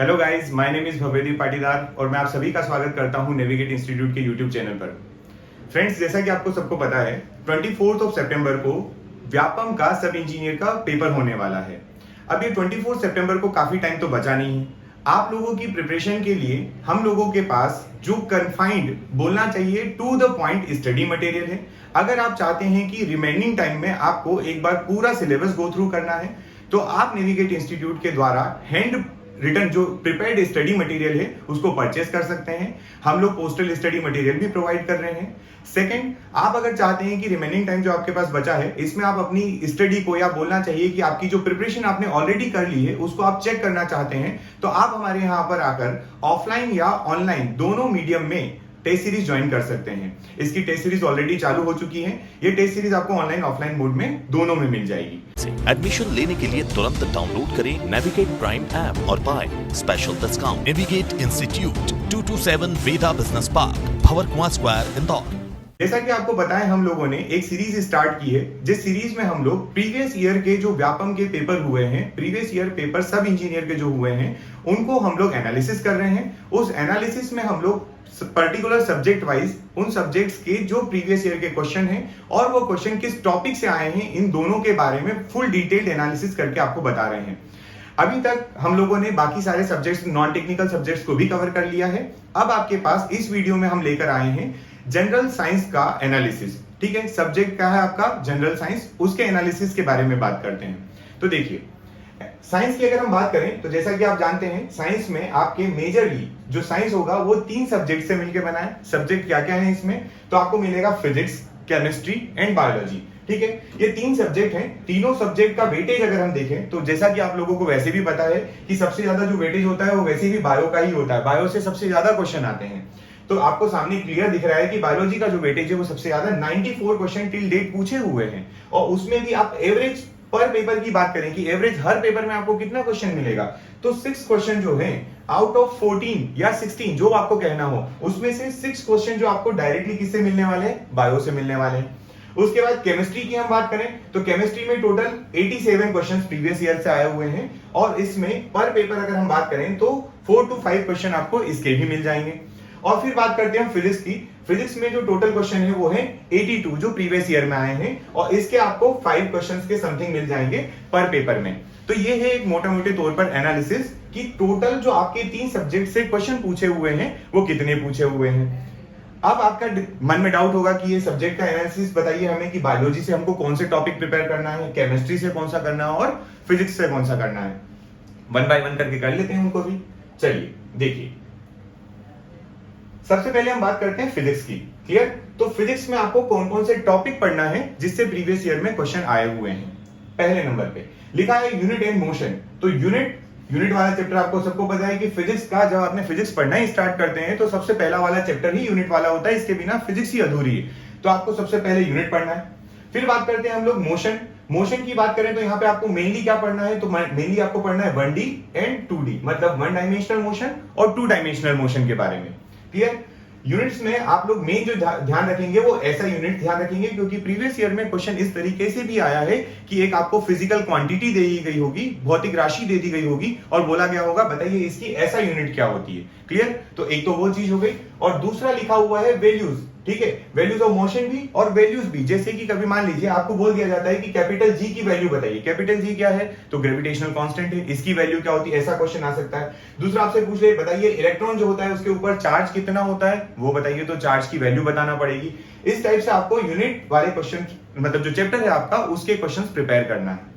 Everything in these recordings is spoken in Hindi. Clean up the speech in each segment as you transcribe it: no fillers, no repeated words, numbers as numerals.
Hello guys, my name is Bhavedi Patidar और मैं आप सभी का स्वागत करता हूं नेविगेट इंस्टीट्यूट के यूट्यूब चैनल पर। फ्रेंड्स, जैसा कि आपको सबको पता है 24 सितंबर को व्यापम का सब इंजीनियर का पेपर होने वाला है। अब ये 24 सितंबर को काफी टाइम तो बचा नहीं है। आप लोगों की प्रिपरेशन के लिए हम लोगों के पास जो कन्फाइंड बोलना चाहिए to the point study material है। अगर आप चाहते हैं कि रिमेनिंग टाइम में आपको एक बार पूरा सिलेबस गो थ्रू करना है तो आप नेविगेट इंस्टीट्यूट के द्वारा हैंड रिटर्न जो प्रिपेयर्ड स्टडी मटेरियल है उसको परचेस कर सकते हैं। हम लोग पोस्टल स्टडी मटेरियल भी प्रोवाइड कर रहे हैं। सेकंड, आप अगर चाहते हैं कि रिमेनिंग टाइम जो आपके पास बचा है इसमें आप अपनी स्टडी को या बोलना चाहिए कि आपकी जो प्रिपरेशन आपने ऑलरेडी कर ली है उसको आप चेक करना चाहते हैं तो आप हमारे यहाँ पर आकर ऑफलाइन या ऑनलाइन दोनों मीडियम में टेस्ट सीरीज ज्वाइन कर सकते हैं। इसकी टेस्ट सीरीज ऑलरेडी चालू हो चुकी है। ये टेस्ट सीरीज आपको ऑनलाइन ऑफलाइन मोड में दोनों में मिल जाएगी। एडमिशन लेने के लिए तुरंत डाउनलोड करें नेविगेट प्राइम ऐप और पाएं special discount. Navigate Institute 227 Veda business park, Bhanwarkuan square, Indore. जैसा कि आपको बताया, हम लोगों ने एक सीरीज स्टार्ट की है जिस सीरीज में हम लोग प्रीवियस ईयर के जो व्यापम के पेपर हुए हैं, प्रीवियस ईयर पेपर सब इंजीनियर के जो हुए हैं उनको हम लोग एनालिसिस कर रहे हैं। उस एनालिसिस में हम लोग पर्टिकुलर सब्जेक्ट वाइज उन सब्जेक्ट्स के जो प्रीवियस ईयर के क्वेश्चन हैं और वो क्वेश्चन किस टॉपिक से आए हैं इन दोनों के बारे में फुल डिटेल्ड एनालिसिस करके आपको बता रहे हैं। अभी तक हम लोगों ने बाकी सारे सब्जेक्ट्स, नॉन टेक्निकल सब्जेक्ट्स को भी कवर कर लिया है। अब आपके पास इस वीडियो में हम लेकर आए हैं जनरल साइंस का एनालिसिस। ठीक है, सब्जेक्ट क्या है आपका जनरल साइंस, उसके एनालिसिस के बारे में बात करते हैं। तो देखिए, साइंस की अगर हम बात करें तो जैसा कि आप जानते हैं साइंस में आपके मेजरली जो साइंस होगा वो 3 सब्जेक्ट से मिलकर बना है। सब्जेक्ट क्या क्या है इसमें, तो आपको मिलेगा फिजिक्स, केमिस्ट्री एंड बायोलॉजी। ठीक है, ये 3 सब्जेक्ट हैं। तीनों सब्जेक्ट का वेटेज अगर हम देखें तो जैसा कि आप लोगों को वैसे भी पता है कि सबसे ज्यादा जो वेटेज होता है वो वैसे भी बायो का ही होता है। बायो से सबसे ज्यादा क्वेश्चन आते हैं। तो आपको सामने क्लियर दिख रहा है कि बायोलॉजी का जो वेटेज है वो सबसे ज्यादा 94 क्वेश्चन टिल डेट पूछे हुए हैं। और उसमें भी आप एवरेज पर पेपर की बात करें कि एवरेज हर पेपर में आपको कितना क्वेश्चन मिलेगा, तो 6 क्वेश्चन जो है आउट ऑफ 14 या 16 जो आपको कहना हो, उसमें से 6 क्वेश्चन जो आपको डायरेक्टली किससे मिलने वाले हैं, बायो से मिलने वाले हैं। उसके बाद केमिस्ट्री की हम बात करें तो केमिस्ट्री में टोटल 87 क्वेश्चन प्रीवियस ईयर से आए हुए हैं और इसमें पर पेपर अगर हम बात करें तो 4 to 5 क्वेश्चन आपको इसके भी मिल जाएंगे। और फिर बात करते हैं हम फिजिक्स की। फिजिक्स में जो टोटल क्वेश्चन है वो है 82 जो प्रीवियस ईयर में आए हैं और इसके आपको 5 क्वेश्चंस के समथिंग मिल जाएंगे पर पेपर में। तो ये है एक मोटे मोटे तौर पर एनालिसिस कि टोटल जो आपके 3 सब्जेक्ट से क्वेश्चन पूछे हुए हैं वो कितने पूछे हुए हैं। अब आपका मन में डाउट होगा कि ये सब्जेक्ट का एनालिसिस बताइए हमें कि बायोलॉजी से हमको कौन से टॉपिक प्रिपेयर करना है, केमिस्ट्री से कौन सा करना है और फिजिक्स से कौन सा करना है। 1 by 1 करके कर लेते हैं उनको भी। चलिए देखिए, सबसे पहले हम बात करते हैं फिजिक्स की। क्लियर? तो फिजिक्स में आपको कौन कौन से टॉपिक पढ़ना है जिससे प्रीवियस ईयर में क्वेश्चन आए हुए हैं। पहले नंबर पे लिखा है यूनिट एंड मोशन। तो यूनिट वाला चैप्टर आपको सबको पता है कि फिजिक्स का जब आपने फिजिक्स पढ़ना ही स्टार्ट करते हैं तो सबसे पहला वाला चैप्टर ही यूनिट वाला होता है। इसके बिना फिजिक्स ही अधूरी है। तो आपको सबसे पहले यूनिट पढ़ना है। फिर बात करते हैं हम लोग मोशन की बात करें तो यहाँ पे आपको मेनली क्या पढ़ना है, तो मेनली आपको पढ़ना है 1D एंड 2D, मतलब 1 डायमेंशनल मोशन और 2 डायमेंशनल मोशन के बारे में। क्लियर? यूनिट्स में आप लोग मेन जो ध्यान रखेंगे वो ऐसा यूनिट ध्यान रखेंगे क्योंकि प्रीवियस ईयर में क्वेश्चन इस तरीके से भी आया है कि एक आपको फिजिकल क्वांटिटी दे दी गई होगी, भौतिक राशि दे दी गई होगी और बोला गया होगा बताइए इसकी ऐसा यूनिट क्या होती है। क्लियर? तो एक तो वो चीज हो गई और दूसरा लिखा हुआ है वैल्यूज। ठीक है, वैल्यूज ऑफ मोशन भी और वैल्यूज भी। जैसे कि कभी मान लीजिए आपको बोल दिया जाता है कि कैपिटल जी की वैल्यू बताइए। कैपिटल जी क्या है, तो ग्रेविटेशनल कांस्टेंट है, इसकी वैल्यू क्या होती है, ऐसा क्वेश्चन आ सकता है। दूसरा आपसे पूछ ले बताइए इलेक्ट्रॉन जो होता है उसके ऊपर चार्ज कितना होता है, वो बताइए, तो चार्ज की वैल्यू बताना पड़ेगी। इस टाइप से आपको यूनिट वाले क्वेश्चन, मतलब जो चैप्टर है आपका उसके क्वेश्चन प्रिपेयर करना है।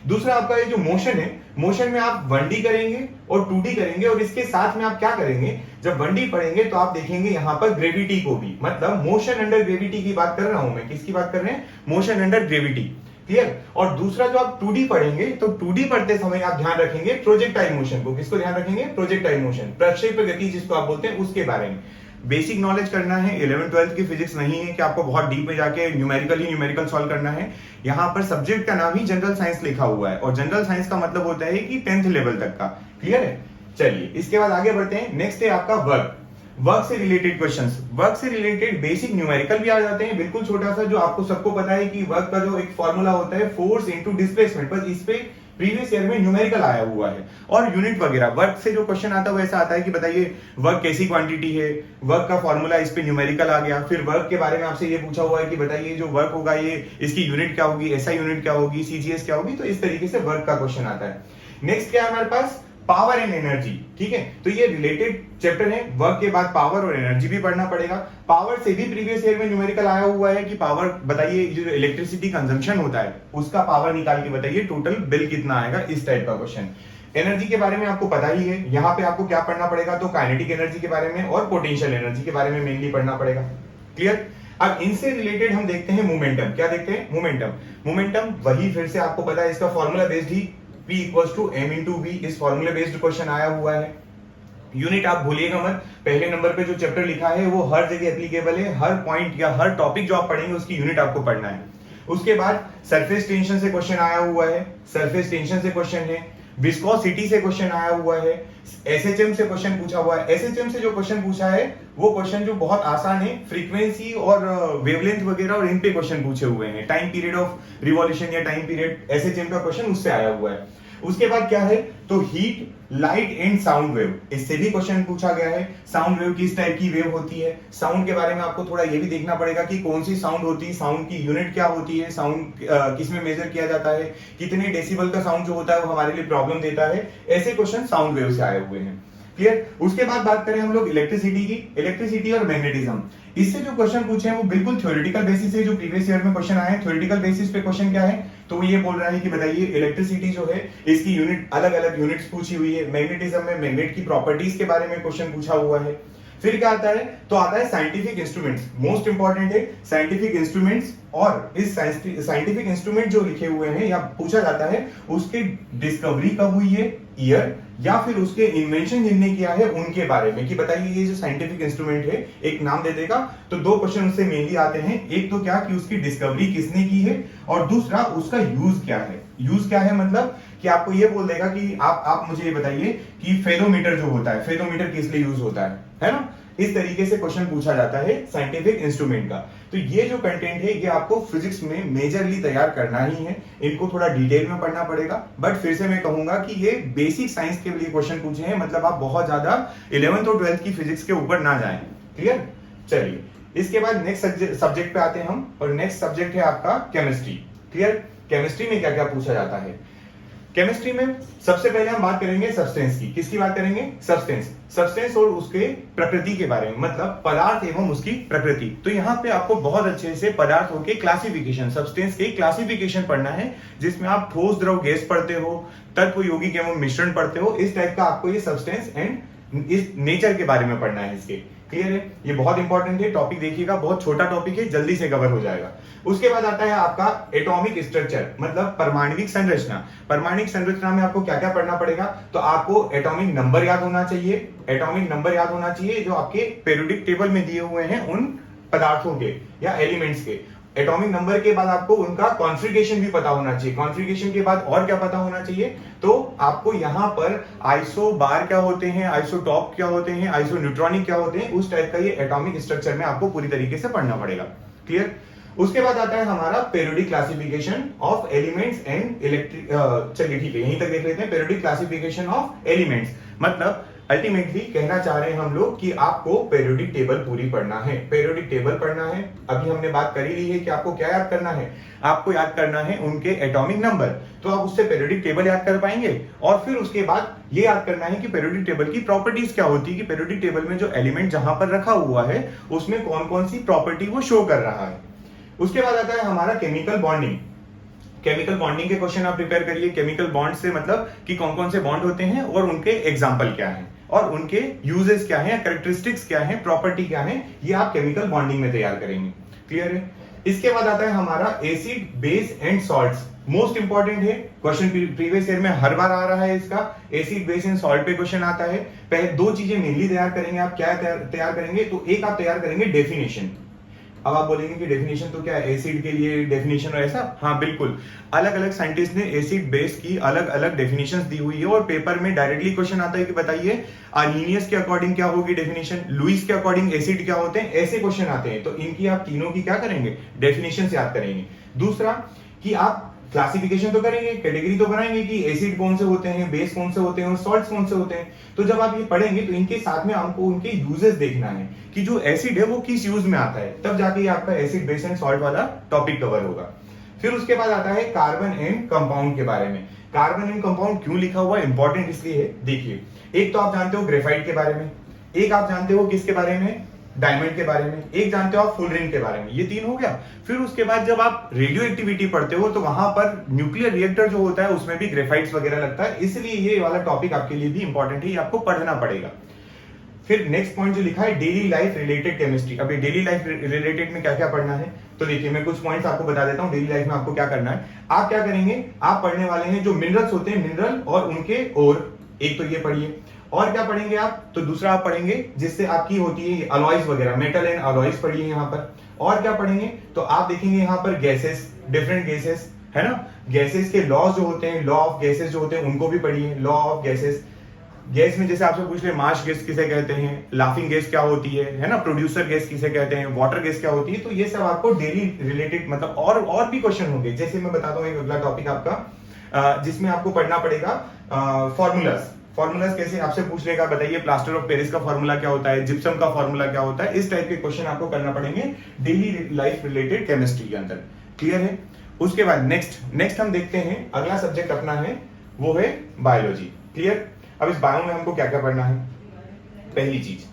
दूसरा आपका ये जो मोशन है, मोशन में आप 1D करेंगे और 2D करेंगे और इसके साथ में आप क्या करेंगे, जब 1D पढ़ेंगे तो आप देखेंगे यहां पर ग्रेविटी को भी, मतलब मोशन अंडर ग्रेविटी की बात कर रहा हूं मैं। किसकी बात कर रहे हैं, मोशन अंडर ग्रेविटी। क्लियर? और दूसरा जो आप 2D पढ़ेंगे तो 2D पढ़ते समय आप ध्यान रखेंगे प्रोजेक्टाइल मोशन को। किसको ध्यान रखेंगे, प्रोजेक्टाइल मोशन, प्रक्षेप गति जिसको आप बोलते हैं उसके बारे में बेसिक नॉलेज करना है। 11th 12th की फिजिक्स नहीं है कि आपको बहुत डीप में जाके न्यूमेरिकल सॉल्व करना है। यहाँ पर सब्जेक्ट का नाम ही जनरल साइंस लिखा हुआ है और जनरल साइंस का मतलब होता है कि 10th लेवल तक का। क्लियर है? चलिए इसके बाद आगे बढ़ते हैं। नेक्स्ट है आपका वर्क से रिलेटेड क्वेश्चंस। वर्क से रिलेटेड बेसिक न्यूमेरिकल भी आ जाते हैं, बिल्कुल छोटा सा, जो आपको सबको पता है कि वर्क का जो एक फॉर्मूला होता है फोर्स इनटू डिस्प्लेसमेंट, बस इस पे प्रीवियस ईयर में न्यूमेरिकल आया हुआ है। और यूनिट वगैरह वर्क से जो क्वेश्चन आता है वो ऐसा आता है कि बताइए वर्क कैसी क्वांटिटी है, वर्क का फॉर्मूला इस पे न्यूमेरिकल आ गया, फिर वर्क के बारे में आपसे ये पूछा हुआ है कि बताइए जो वर्क होगा ये इसकी यूनिट क्या होगी, एसआई यूनिट क्या होगी, सीजीएस क्या होगी। तो इस तरीके से वर्क का क्वेश्चन आता है। नेक्स्ट क्या है हमारे पास, पावर एंड एनर्जी। ठीक है, तो ये रिलेटेड चैप्टर है। वर्क के बाद पावर और एनर्जी भी पढ़ना पड़ेगा। पावर से भी प्रीवियस ईयर में न्यूमेरिकल आया हुआ है कि पावर बताइए जो इलेक्ट्रिसिटी कंजम्पशन होता है उसका पावर निकाल के बताइए टोटल बिल कितना आएगा, इस टाइप का क्वेश्चन। एनर्जी के बारे में आपको पता ही है, यहाँ पे आपको क्या पढ़ना पड़ेगा, तो काइनेटिक एनर्जी के बारे में और पोटेंशियल एनर्जी के बारे में मेनली पढ़ना पड़ेगा। क्लियर। अब इनसे रिलेटेड हम देखते हैं मोमेंटम। क्या देखते हैं, मोमेंटम। मोमेंटम वही फिर से आपको पता है, इसका फॉर्मूला बेस्ड ही P equals to m into v, इस फॉर्मूले बेस्ड क्वेश्चन आया हुआ है। यूनिट आप भूलिएगा मत, पहले नंबर पे जो चैप्टर लिखा है वो हर जगह एप्लीकेबल है। हर पॉइंट या हर टॉपिक जो आप पढ़ेंगे उसकी यूनिट आपको पढ़ना है। उसके बाद सरफेस टेंशन से क्वेश्चन आया हुआ है, सरफेस टेंशन से क्वेश्चन है। विस्कोसिटी से क्वेश्चन आया हुआ है। एसएचएम से क्वेश्चन पूछा हुआ है। एसएचएम से जो क्वेश्चन पूछा है वो क्वेश्चन जो बहुत आसान है, फ्रीक्वेंसी और वेवलेंथ वगैरह और इन पे क्वेश्चन पूछे हुए हैं। टाइम पीरियड ऑफ रिवॉल्यूशन या टाइम पीरियड एसएचएम का क्वेश्चन उससे आया हुआ है। उसके बाद क्या है, तो heat, light and sound wave, इससे भी क्वेश्चन पूछा गया है। साउंड वेव किस टाइप की वेव होती है, साउंड के बारे में आपको थोड़ा ये भी देखना पड़ेगा कि कौन सी साउंड होती है, साउंड की यूनिट क्या होती है, साउंड किस में मेजर किया जाता है, कितने डेसिबल का साउंड जो होता है वो हमारे लिए प्रॉब्लम देता है। ऐसे क्वेश्चन साउंड वेव से आए हुए हैं। क्लियर। उसके बाद बात करें हम लोग इलेक्ट्रिसिटी की, इलेक्ट्रिसिटी और मैग्नेटिज्म। इससे जो क्वेश्चन पूछे हैं वो बिल्कुल थ्योरेटिकल बेसिस है। जो प्रीवियस ईयर में क्वेश्चन आए हैं थ्योरेटिकल बेसिस पे क्वेश्चन क्या है, तो वो ये बोल रहा है कि बताइए इलेक्ट्रिसिटी जो है इसकी यूनिट, अलग अलग यूनिट्स पूछी हुई है। मैग्नेटिज्म में मैग्नेट की प्रॉपर्टीज के बारे में क्वेश्चन पूछा हुआ है। फिर क्या आता है, तो आता है साइंटिफिक इंस्ट्रूमेंट्स। मोस्ट इंपॉर्टेंट है साइंटिफिक इंस्ट्रूमेंट्स। और इस साइंटिफिक इंस्ट्रूमेंट जो लिखे हुए हैं या पूछा जाता है उसके डिस्कवरी कब हुई है, ईयर, या फिर उसके इन्वेंशन जिनने किया है उनके बारे में कि बताइए ये जो साइंटिफिक इंस्ट्रूमेंट है, एक नाम दे देगा तो दो क्वेश्चन उससे मेनली आते हैं। एक तो क्या कि उसकी डिस्कवरी किसने की है, और दूसरा उसका यूज क्या है। यूज क्या है मतलब कि आपको ये बोल देगा कि आप मुझे ये बताइए कि फेरोमीटर जो होता है, फेरोमीटर किस लिए यूज होता है ना। इस तरीके से क्वेश्चन पूछा जाता है साइंटिफिक इंस्ट्रूमेंट का। तो ये जो कंटेंट है ये आपको फिजिक्स में मेजरली तैयार करना ही है। इनको थोड़ा डिटेल में पढ़ना पड़ेगा, बट फिर से मैं कहूंगा कि ये बेसिक साइंस के लिए क्वेश्चन पूछे हैं, मतलब आप बहुत ज्यादा 11th और 12th की फिजिक्स के ऊपर ना जाएं। क्लियर। चलिए इसके बाद नेक्स्ट सब्जेक्ट पे आते हैं हम, और नेक्स्ट सब्जेक्ट है आपका केमिस्ट्री। क्लियर। केमिस्ट्री में क्या क्या पूछा जाता है। केमिस्ट्री में सबसे पहले हम बात करेंगे सब्सटेंस की। किसकी बात करेंगे, सब्सटेंस। सब्सटेंस और उसके प्रकृति के बारे में, मतलब पदार्थ एवं उसकी प्रकृति। तो यहाँ पे आपको बहुत अच्छे से पदार्थों के क्लासिफिकेशन, सब्सटेंस के क्लासिफिकेशन पढ़ना है, जिसमें आप ठोस, द्रव, गैस पढ़ते हो, तत्व, यौगिक एवं मिश्रण पढ़ते हो। इस टाइप का आपको ये सब्सटेंस एंड इस नेचर के बारे में पढ़ना है इसके। क्लियर है, ये बहुत इंपॉर्टेंट है। टॉपिक देखिएगा, बहुत छोटा टॉपिक है, जल्दी से कवर हो जाएगा। उसके बाद आता है आपका एटॉमिक स्ट्रक्चर, मतलब परमाणविक संरचना। परमाणविक संरचना में आपको क्या क्या पढ़ना पड़ेगा, तो आपको एटॉमिक नंबर याद होना चाहिए। एटॉमिक नंबर याद होना चाहिए जो आपके पीरियोडिक टेबल में दिए हुए हैं उन पदार्थों के या एलिमेंट्स के। एटॉमिक नंबर के बाद आपको उनका कॉन्फ़िगरेशन भी पता होना चाहिए। कॉन्फ़िगरेशन के बाद और क्या पता होना चाहिए, तो आपको यहाँ पर आइसो बार क्या होते हैं, आइसोटॉप क्या होते हैं, आइसो न्यूट्रॉनिक क्या होते हैं, उस टाइप का ये एटॉमिक स्ट्रक्चर में आपको पूरी तरीके से पढ़ना पड़ेगा। क्लियर। उसके बाद आता है हमारा periodic classification of elements and electric. चलिए ठीक है, यहीं तक देख लेते हैं। पीरियोडिक क्लासिफिकेशन ऑफ एलिमेंट्स, मतलब अल्टीमेटली कहना चाह रहे हैं हम लोग कि आपको पीरियोडिक टेबल पूरी पढ़ना है। पीरियोडिक टेबल पढ़ना है। अभी हमने बात कर ही ली है कि आपको क्या याद करना है, आपको याद करना है उनके एटॉमिक नंबर, तो आप उससे पीरियोडिक टेबल याद कर पाएंगे। और फिर उसके बाद ये याद करना है कि पीरियोडिक टेबल की प्रॉपर्टीज क्या होती है, कि पीरियोडिक टेबल में जो एलिमेंट जहां पर रखा हुआ है उसमें कौन कौन सी प्रॉपर्टी वो शो कर रहा है। उसके बाद आता है हमारा केमिकल बॉन्डिंग। केमिकल बॉन्डिंग के क्वेश्चन आप प्रिपेयर करिए। केमिकल बॉन्ड से मतलब कि कौन कौन से बॉन्ड होते हैं और उनके एग्जाम्पल क्या हैं और उनके यूजेस क्या हैं, कैरेक्टरिस्टिक्स क्या हैं, प्रॉपर्टी क्या है, ये आप केमिकल बॉन्डिंग में तैयार करेंगे। क्लियर है। इसके बाद आता है हमारा acid, base and salts. Most important है, क्वेश्चन प्रीवियस ईयर में हर बार आ रहा है इसका। एसिड, बेस एंड सॉल्ट पे क्वेश्चन आता है। पहले दो चीजें मेनली तैयार करेंगे। आप क्या तैयार करेंगे, तो एक आप तैयार करेंगे डेफिनेशन। अब आप बोलेंगे कि डेफिनेशन तो क्या है, एसिड के लिए डेफिनेशन और ऐसा, हाँ बिल्कुल। अलग अलग साइंटिस्ट ने एसिड बेस की अलग अलग डेफिनेशंस दी हुई है और पेपर में डायरेक्टली क्वेश्चन आता है कि बताइए अर्नीनियस के अकॉर्डिंग क्या होगी डेफिनेशन, लुईस के अकॉर्डिंग एसिड क्या होते हैं, ऐसे क्वेश्चन आते हैं। तो इनकी आप तीनों की क्या करेंगे, डेफिनेशन याद करेंगे। दूसरा कि आप क्लासिफिकेशन तो करेंगे, कैटेगरी तो बनाएंगे कि एसिड कौन से होते हैं, बेस कौन से होते हैं और सॉल्ट्स कौन से होते हैं। तो जब आप ये पढ़ेंगे तो इनके साथ में आपको उनके यूजेस देखना है कि जो एसिड है वो किस यूज में आता है, तब जाके ये आपका एसिड बेस एंड सॉल्ट वाला टॉपिक कवर होगा। फिर उसके बाद आता है कार्बन एंड कंपाउंड के बारे में। कार्बन एंड कंपाउंड क्यों लिखा हुआ है, इंपॉर्टेंट इसलिए है, देखिए एक तो आप जानते हो ग्रेफाइट के बारे में, एक आप जानते हो किसके बारे में, डायमंड के बारे में, एक जानते हो आप फुलरिन के बारे में, ये तीन हो गया। फिर उसके बाद जब आप रेडियो एक्टिविटी पढ़ते हो तो वहां पर न्यूक्लियर रिएक्टर जो होता है उसमें भी ग्रेफाइट्स वगैरह लगता है, इसलिए ये वाला टॉपिक आपके लिए भी इंपॉर्टेंट है, ये आपको पढ़ना पड़ेगा। फिर नेक्स्ट पॉइंट जो लिखा है डेली लाइफ रिलेटेड केमिस्ट्री। अब ये डेली लाइफ रिलेटेड में क्या क्या पढ़ना है, तो देखिए मैं कुछ पॉइंट्स आपको बता देता हूँ डेली लाइफ में आपको क्या करना है। आप क्या करेंगे, आप पढ़ने वाले हैं जो मिनरल्स होते हैं, मिनरल और उनके और, एक तो ये पढ़िए, और क्या पढ़ेंगे आप, तो दूसरा आप पढ़ेंगे जिससे आपकी होती है अलॉयज वगैरह, मेटल एंड अलॉयज पढ़िए यहाँ पर। और क्या पढ़ेंगे, तो आप देखेंगे यहाँ पर गैसेस, डिफरेंट गैसेस है ना, गैसेस के लॉज जो होते हैं, लॉ ऑफ गैसेस जो होते हैं उनको भी पढ़िए, लॉ ऑफ गैसेस। गैस में जैसे आपसे पूछ ले मार्श गैस किसे कहते हैं, लाफिंग गैस क्या होती है ना, प्रोड्यूसर गैस किसे कहते हैं, वाटर गैस क्या होती है, तो ये सब आपको डेली रिलेटेड मतलब और भी क्वेश्चन होंगे। जैसे मैं बताता हूँ एक अगला टॉपिक आपका जिसमें आपको पढ़ना पड़ेगा फॉर्मूलाज कैसे आपसे पूछ लेगा, बताइए प्लास्टर ऑफ पेरिस का फॉर्मूला क्या होता है, जिप्सम का फॉर्मूला क्या होता है, इस टाइप के क्वेश्चन आपको करना पड़ेंगे डेली लाइफ रिलेटेड केमिस्ट्री के अंदर। क्लियर है। उसके बाद नेक्स्ट हम देखते हैं अगला सब्जेक्ट अपना है वो है बायोलॉजी। क्लियर। अब इस बायो में हमको क्या क्या पढ़ना है, पहली चीज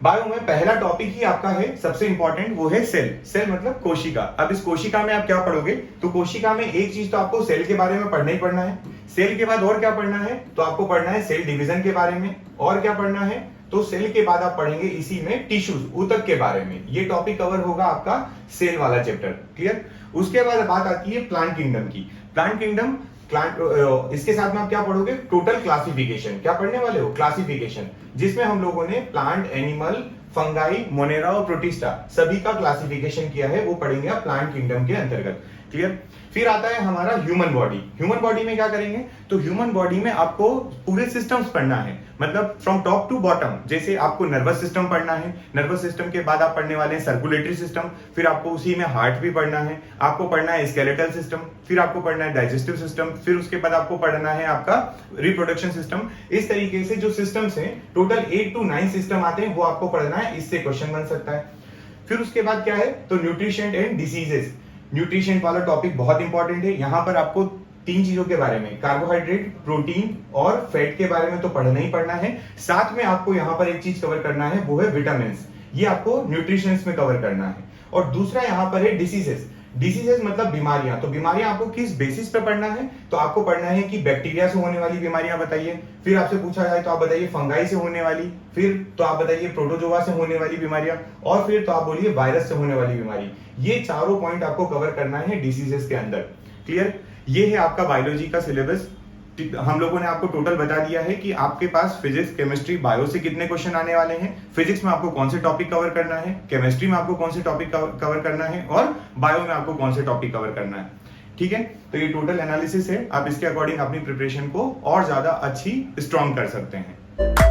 बायो में पहला टॉपिक ही आपका है सबसे इंपॉर्टेंट, वो है सेल मतलब कोशिका। अब इस कोशिका में आप क्या पढ़ोगे, तो कोशिका में एक चीज तो आपको सेल के बारे में पढ़ना ही पढ़ना है। सेल के बाद और क्या पढ़ना है, तो आपको पढ़ना है सेल डिवीजन के बारे में। और क्या पढ़ना है, तो सेल के बाद आप पढ़ेंगे इसी में टिश्यूज, ऊतक के बारे में। ये टॉपिक कवर होगा आपका सेल वाला चैप्टर। क्लियर। उसके बाद बात आती है प्लांट किंगडम की। प्लांट किंगडम इसके साथ में आप क्या पढ़ोगे, टोटल क्लासिफिकेशन। क्या पढ़ने वाले हो, क्लासिफिकेशन, जिसमें हम लोगों ने प्लांट, एनिमल, फंगाई, मोनेरा और प्रोटिस्टा सभी का क्लासिफिकेशन किया है, वो पढ़ेंगे आप प्लांट किंगडम के अंतर्गत। क्लियर। फिर आता है हमारा ह्यूमन बॉडी। ह्यूमन बॉडी में क्या करेंगे, तो ह्यूमन बॉडी में आपको पूरे सिस्टम्स पढ़ना है, मतलब फ्रॉम टॉप टू बॉटम। जैसे आपको नर्वस सिस्टम पढ़ना है, नर्वस सिस्टम के बाद आप पढ़ने वाले हैं सर्कुलेटरी सिस्टम, फिर आपको उसी में हार्ट भी पढ़ना है, आपको पढ़ना है स्केलेटल सिस्टम, फिर आपको पढ़ना है डाइजेस्टिव सिस्टम, फिर उसके बाद आपको पढ़ना है आपका रिप्रोडक्शन सिस्टम। इस तरीके से जो सिस्टम्स हैं टोटल 8 to 9 सिस्टम आते हैं, वो आपको पढ़ना है, इससे क्वेश्चन बन सकता है। फिर उसके बाद क्या है, तो न्यूट्रिशन एंड डिसीजेस। न्यूट्रिशन वाला टॉपिक बहुत इंपॉर्टेंट है। यहाँ पर आपको 3 चीजों के बारे में, कार्बोहाइड्रेट, प्रोटीन और फैट के बारे में तो पढ़ना ही पढ़ना है। साथ में आपको यहाँ पर एक चीज कवर करना है, वो है विटामिन। ये आपको न्यूट्रिशन में कवर करना है। और दूसरा यहाँ पर है डिसीजेस। डिसीजेस मतलब बीमारियां। तो बीमारियां आपको किस बेसिस पे पढ़ना है, तो आपको पढ़ना है कि बैक्टीरिया से होने वाली बीमारियां बताइए, फिर आपसे पूछा जाए तो आप बताइए फंगाई से होने वाली, फिर तो आप बताइए प्रोटोजोआ से होने वाली बीमारियां, और फिर तो आप बोलिए वायरस से होने वाली बीमारी। ये चारों पॉइंट आपको कवर करना है डिसीजेस के अंदर। क्लियर। ये है आपका बायोलॉजी का सिलेबस। हम लोगों ने आपको टोटल बता दिया है कि आपके पास फिजिक्स, केमिस्ट्री, बायो से कितने क्वेश्चन आने वाले हैं, फिजिक्स में आपको कौन से टॉपिक कवर करना है, केमिस्ट्री में आपको कौन से टॉपिक कवर करना है, और बायो में आपको कौन से टॉपिक कवर करना है। ठीक है। तो ये टोटल एनालिसिस है, आप इसके अकॉर्डिंग अपनी प्रिपरेशन को और ज्यादा अच्छी स्ट्रॉन्ग कर सकते हैं।